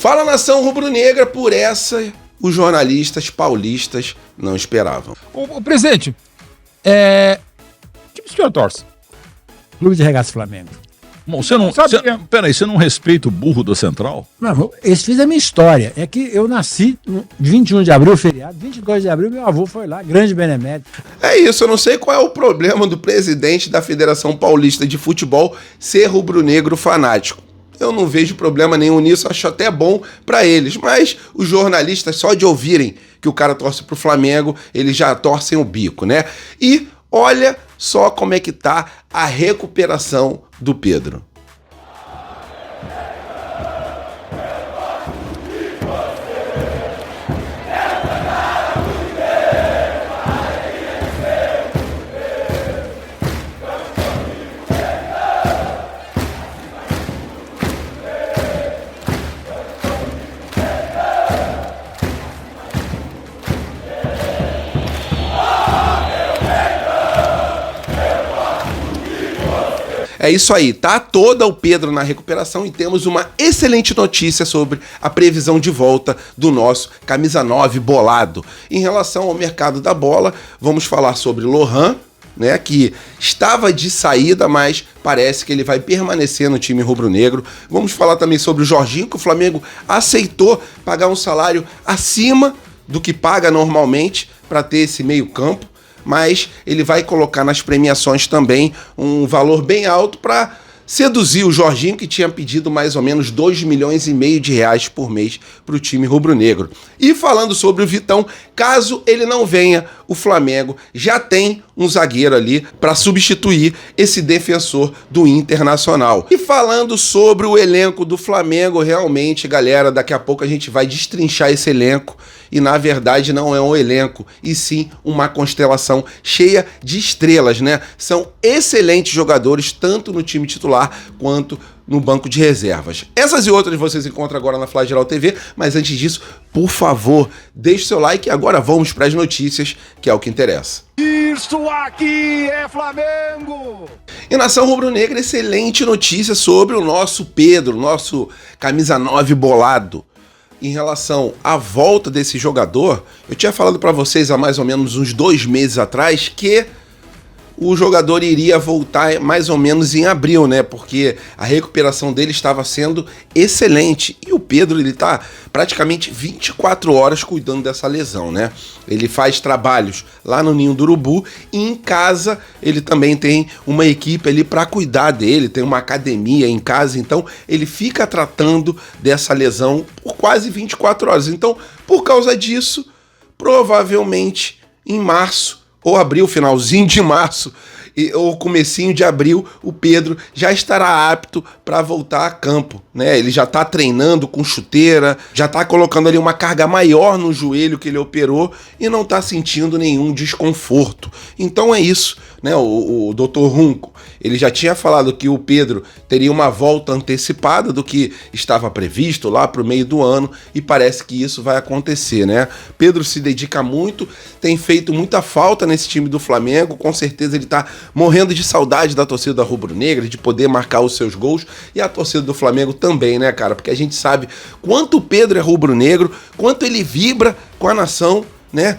Fala, nação rubro-negra, por essa os jornalistas paulistas não esperavam. O presidente, que o senhor torce? Clube de Regatas Flamengo. Bom, peraí, você não respeita o burro do Central? Não, esse fiz a minha história. É que eu nasci no 21 de abril, feriado, 22 de abril, meu avô foi lá, grande benemérito. É isso, eu não sei qual é o problema do presidente da Federação Paulista de Futebol ser rubro-negro fanático. Eu não vejo problema nenhum nisso, acho até bom pra eles, mas os jornalistas, só de ouvirem que o cara torce pro Flamengo, eles já torcem o bico, né? E olha só como é que tá a recuperação do Pedro. É isso aí, tá toda o Pedro na recuperação e temos uma excelente notícia sobre a previsão de volta do nosso camisa 9 bolado. Em relação ao mercado da bola, vamos falar sobre Lohan, né, que estava de saída, mas parece que ele vai permanecer no time rubro-negro. Vamos falar também sobre o Jorginho, que o Flamengo aceitou pagar um salário acima do que paga normalmente para ter esse meio campo, mas ele vai colocar nas premiações também um valor bem alto para seduzir o Jorginho, que tinha pedido mais ou menos 2,5 milhões de reais por mês para o time rubro-negro. E falando sobre o Vitão, caso ele não venha, o Flamengo já tem um zagueiro ali para substituir esse defensor do Internacional. E falando sobre o elenco do Flamengo, realmente, galera, daqui a pouco a gente vai destrinchar esse elenco. E na verdade não é um elenco, e sim uma constelação cheia de estrelas, né? São excelentes jogadores, tanto no time titular quanto no banco de reservas. Essas e outras vocês encontram agora na Flageral TV, mas antes disso, por favor, deixe seu like e agora vamos para as notícias, que é o que interessa. Isso aqui é Flamengo! E nação rubro-negra, excelente notícia sobre o nosso Pedro, nosso camisa 9 bolado. Em relação à volta desse jogador, eu tinha falado para vocês há mais ou menos uns 2 meses atrás que o jogador iria voltar mais ou menos em abril, né? Porque a recuperação dele estava sendo excelente. E o Pedro, ele tá praticamente 24 horas cuidando dessa lesão, né? Ele faz trabalhos lá no Ninho do Urubu e em casa ele também tem uma equipe ali para cuidar dele, tem uma academia em casa, então ele fica tratando dessa lesão por quase 24 horas. Então, por causa disso, provavelmente em março ou abril, finalzinho de março, ou comecinho de abril, o Pedro já estará apto para voltar a campo, né? Ele já está treinando com chuteira, já está colocando ali uma carga maior no joelho que ele operou e não está sentindo nenhum desconforto. Então é isso, né? O Dr. Runco, ele já tinha falado que o Pedro teria uma volta antecipada do que estava previsto lá para o meio do ano e parece que isso vai acontecer, né? Pedro se dedica muito, tem feito muita falta nesse time do Flamengo, com certeza ele está morrendo de saudade da torcida rubro-negra, de poder marcar os seus gols, e a torcida do Flamengo também, né, cara? Porque a gente sabe quanto o Pedro é rubro-negro, quanto ele vibra com a nação, né?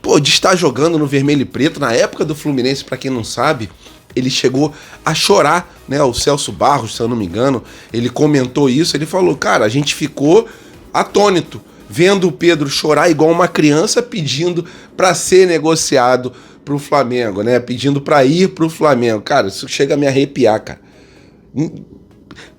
Pô, de estar jogando no vermelho e preto, na época do Fluminense, pra quem não sabe, ele chegou a chorar, né? O Celso Barros, se eu não me engano, ele comentou isso, ele falou, cara, a gente ficou atônito, vendo o Pedro chorar igual uma criança pedindo pra ser negociado pro Flamengo, né? Pedindo pra ir pro Flamengo. Cara, isso chega a me arrepiar, cara.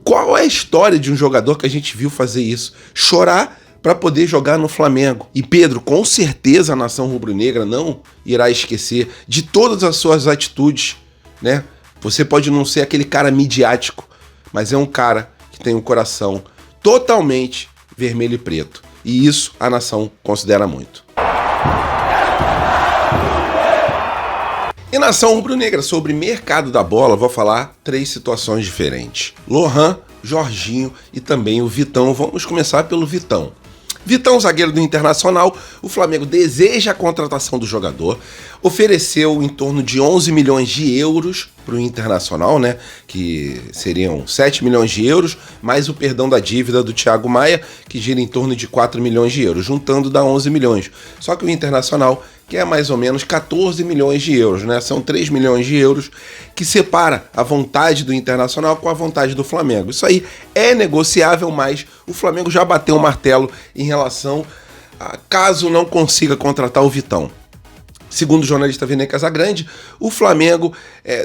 Qual é a história de um jogador que a gente viu fazer isso? Chorar para poder jogar no Flamengo. E Pedro, com certeza a nação rubro-negra não irá esquecer de todas as suas atitudes, né? Você pode não ser aquele cara midiático, mas é um cara que tem um coração totalmente vermelho e preto. E isso a nação considera muito. E nação rubro-negra, sobre mercado da bola, vou falar 3 situações diferentes. Lohan, Jorginho e também o Vitão. Vamos começar pelo Vitão. Vitão, zagueiro do Internacional, o Flamengo deseja a contratação do jogador, ofereceu em torno de 11 milhões de euros para o Internacional, né, que seriam 7 milhões de euros, mais o perdão da dívida do Thiago Maia, que gira em torno de 4 milhões de euros, juntando dá 11 milhões. Só que o Internacional quer mais ou menos 14 milhões de euros, né? São 3 milhões de euros que separa a vontade do Internacional com a vontade do Flamengo. Isso aí é negociável, mas o Flamengo já bateu o martelo em relação a caso não consiga contratar o Vitão. Segundo o jornalista Vene Casagrande, o Flamengo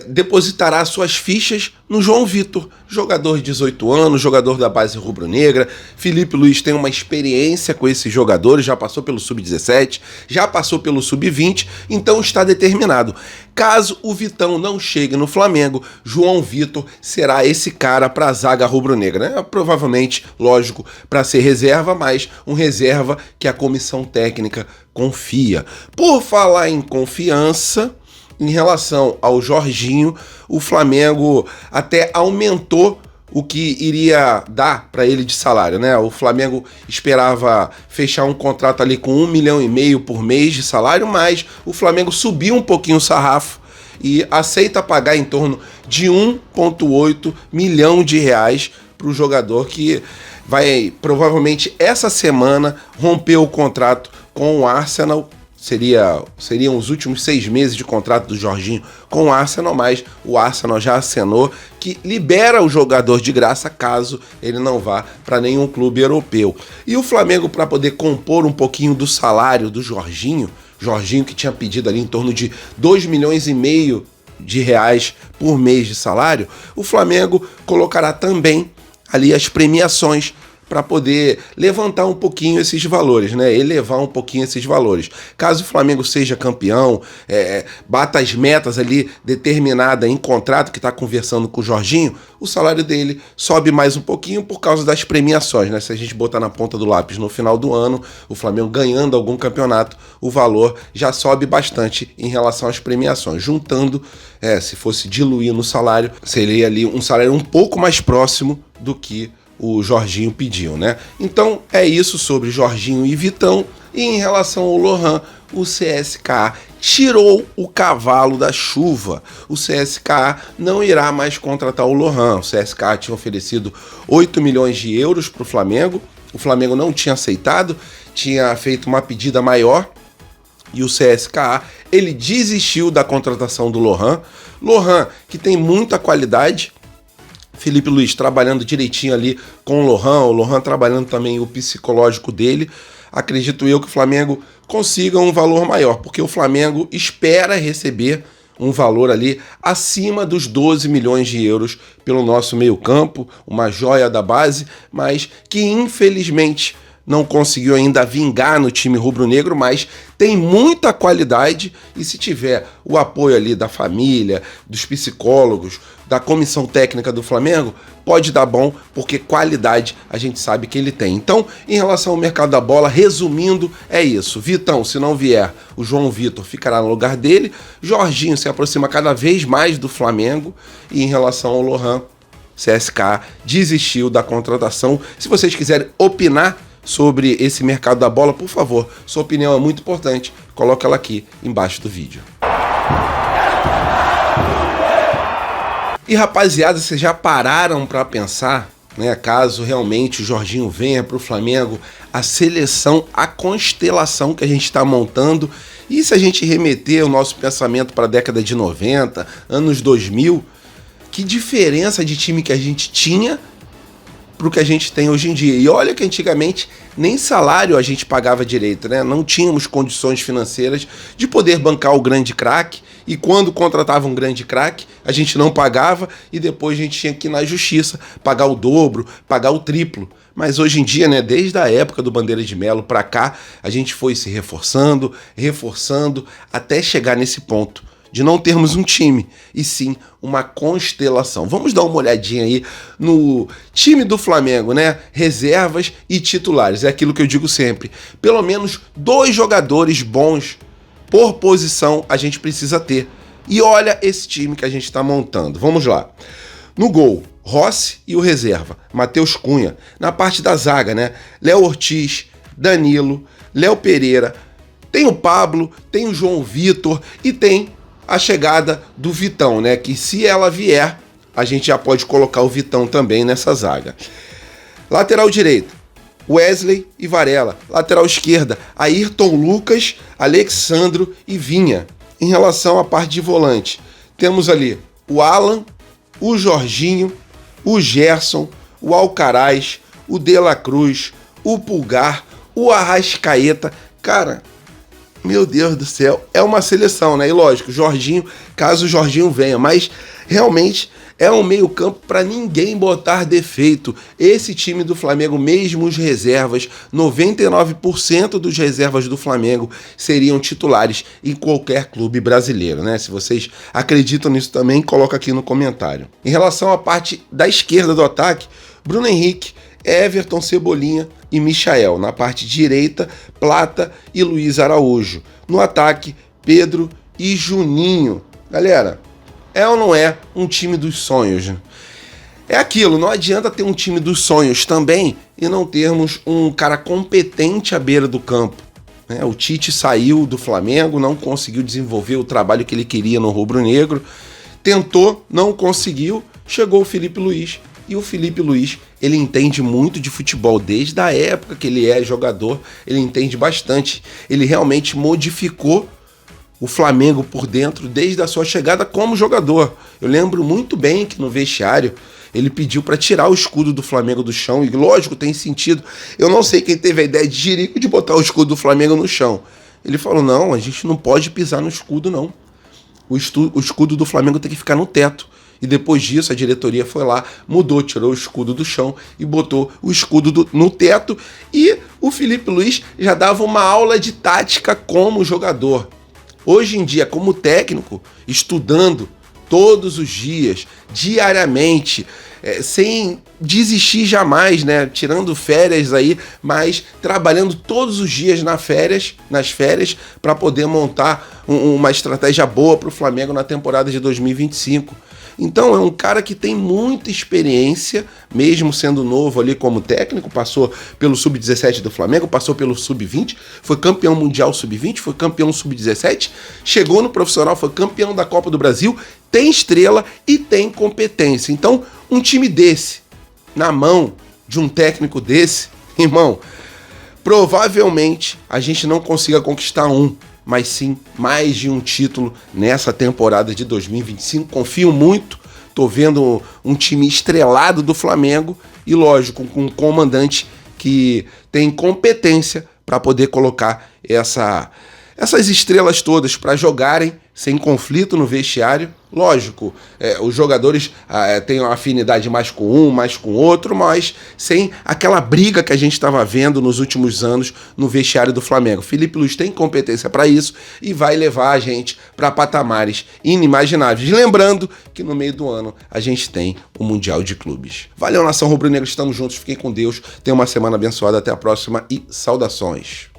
depositará suas fichas no João Vitor, jogador de 18 anos, jogador da base rubro-negra. Felipe Luiz tem uma experiência com esses jogadores, já passou pelo Sub-17, já passou pelo Sub-20, então está determinado. Caso o Vitão não chegue no Flamengo, João Vitor será esse cara para a zaga rubro-negra, né? Provavelmente, lógico, para ser reserva, mas um reserva que a comissão técnica confia. Por falar em confiança, em relação ao Jorginho, o Flamengo até aumentou o que iria dar para ele de salário, né? O Flamengo esperava fechar um contrato ali com 1,5 milhão por mês de salário, mas o Flamengo subiu um pouquinho o sarrafo e aceita pagar em torno de 1,8 milhão de reais para o jogador que vai provavelmente essa semana romper o contrato com o Arsenal. Seriam os últimos 6 meses de contrato do Jorginho com o Arsenal, mas o Arsenal já acenou que libera o jogador de graça caso ele não vá para nenhum clube europeu. E o Flamengo, para poder compor um pouquinho do salário do Jorginho que tinha pedido ali em torno de 2,5 milhões de reais por mês de salário, o Flamengo colocará também ali as premiações para poder levantar um pouquinho esses valores, né? Elevar um pouquinho esses valores. Caso o Flamengo seja campeão, bata as metas ali determinadas em contrato que está conversando com o Jorginho, o salário dele sobe mais um pouquinho por causa das premiações, né? Se a gente botar na ponta do lápis no final do ano, o Flamengo ganhando algum campeonato, o valor já sobe bastante em relação às premiações. Juntando, se fosse diluir no salário, seria ali um salário um pouco mais próximo do que o Jorginho pediu, né? Então é isso sobre Jorginho e Vitão. E em relação ao Lohan, o CSKA tirou o cavalo da chuva. O CSKA não irá mais contratar o Lohan. O CSKA tinha oferecido 8 milhões de euros para o Flamengo. O Flamengo não tinha aceitado, tinha feito uma pedida maior. E o CSKA, ele desistiu da contratação do Lohan. Lohan, que tem muita qualidade. Felipe Luiz trabalhando direitinho ali com o Lohan trabalhando também o psicológico dele. Acredito eu que o Flamengo consiga um valor maior, porque o Flamengo espera receber um valor ali acima dos 12 milhões de euros pelo nosso meio-campo, uma joia da base, mas que infelizmente não conseguiu ainda vingar no time rubro-negro, mas tem muita qualidade e se tiver o apoio ali da família, dos psicólogos, da comissão técnica do Flamengo, pode dar bom, porque qualidade a gente sabe que ele tem. Então, em relação ao mercado da bola, resumindo, é isso. Vitão, se não vier, o João Vitor ficará no lugar dele. Jorginho se aproxima cada vez mais do Flamengo. E em relação ao Lohan, CSKA desistiu da contratação. Se vocês quiserem opinar sobre esse mercado da bola, por favor, sua opinião é muito importante, coloca ela aqui embaixo do vídeo. E rapaziada, vocês já pararam para pensar, né, caso realmente o Jorginho venha para o Flamengo, a seleção, a constelação que a gente está montando, e se a gente remeter o nosso pensamento para a década de 90, anos 2000, que diferença de time que a gente tinha pro que a gente tem hoje em dia. E olha que antigamente nem salário a gente pagava direito, né? Não tínhamos condições financeiras de poder bancar o grande craque, e quando contratava um grande craque, a gente não pagava e depois a gente tinha que ir na justiça pagar o dobro, pagar o triplo. Mas hoje em dia, né, desde a época do Bandeira de Melo para cá, a gente foi se reforçando, até chegar nesse ponto de não termos um time, e sim uma constelação. Vamos dar uma olhadinha aí no time do Flamengo, né? Reservas e titulares, é aquilo que eu digo sempre. Pelo menos 2 jogadores bons por posição a gente precisa ter. E olha esse time que a gente está montando. Vamos lá. No gol, Rossi e o reserva, Matheus Cunha. Na parte da zaga, né? Léo Ortiz, Danilo, Léo Pereira, tem o Pablo, tem o João Vitor e tem a chegada do Vitão, né? Que se ela vier, a gente já pode colocar o Vitão também nessa zaga. Lateral direito, Wesley e Varela. Lateral esquerda, Ayrton Lucas, Alexandro e Vinha. Em relação à parte de volante, temos ali o Alan, o Jorginho, o Gerson, o Alcaraz, o De La Cruz, o Pulgar, o Arrascaeta. Cara, meu Deus do céu, é uma seleção, né? E lógico, Jorginho, caso o Jorginho venha, mas realmente é um meio-campo para ninguém botar defeito. Esse time do Flamengo, mesmo os reservas, 99% dos reservas do Flamengo seriam titulares em qualquer clube brasileiro, né? Se vocês acreditam nisso também, coloca aqui no comentário. Em relação à parte da esquerda do ataque, Bruno Henrique, Everton, Cebolinha e Michael. Na parte direita, Plata e Luiz Araújo. No ataque, Pedro e Juninho. Galera, é ou não é um time dos sonhos? É aquilo, não adianta ter um time dos sonhos também e não termos um cara competente à beira do campo. O Tite saiu do Flamengo, não conseguiu desenvolver o trabalho que ele queria no rubro-negro, tentou, não conseguiu, chegou o Felipe Luiz. E o Felipe Luiz, ele entende muito de futebol, desde a época que ele é jogador, ele entende bastante. Ele realmente modificou o Flamengo por dentro desde a sua chegada como jogador. Eu lembro muito bem que no vestiário ele pediu para tirar o escudo do Flamengo do chão, e lógico, tem sentido. Eu não sei quem teve a ideia de jirico de botar o escudo do Flamengo no chão. Ele falou, não, a gente não pode pisar no escudo, não. O escudo do Flamengo tem que ficar no teto. E depois disso a diretoria foi lá, mudou, tirou o escudo do chão e botou o escudo no teto. E o Felipe Luiz já dava uma aula de tática como jogador. Hoje em dia, como técnico, estudando todos os dias, diariamente, sem desistir jamais, né? Tirando férias aí, mas trabalhando todos os dias nas férias, para poder montar uma estratégia boa para o Flamengo na temporada de 2025. Então é um cara que tem muita experiência, mesmo sendo novo ali como técnico, passou pelo Sub-17 do Flamengo, passou pelo Sub-20, foi campeão mundial Sub-20, foi campeão Sub-17, chegou no profissional, foi campeão da Copa do Brasil, tem estrela e tem competência. Então um time desse, na mão de um técnico desse, irmão, provavelmente a gente não consiga conquistar mas sim mais de um título nessa temporada de 2025. Confio muito, tô vendo um time estrelado do Flamengo e, lógico, com um comandante que tem competência para poder colocar essas estrelas todas para jogarem sem conflito no vestiário. Lógico, os jogadores têm uma afinidade mais com um, mais com outro, mas sem aquela briga que a gente estava vendo nos últimos anos no vestiário do Flamengo. Felipe Luiz tem competência para isso e vai levar a gente para patamares inimagináveis. Lembrando que no meio do ano a gente tem o Mundial de Clubes. Valeu, nação rubro-negra, estamos juntos, fiquem com Deus, tenham uma semana abençoada, até a próxima e saudações.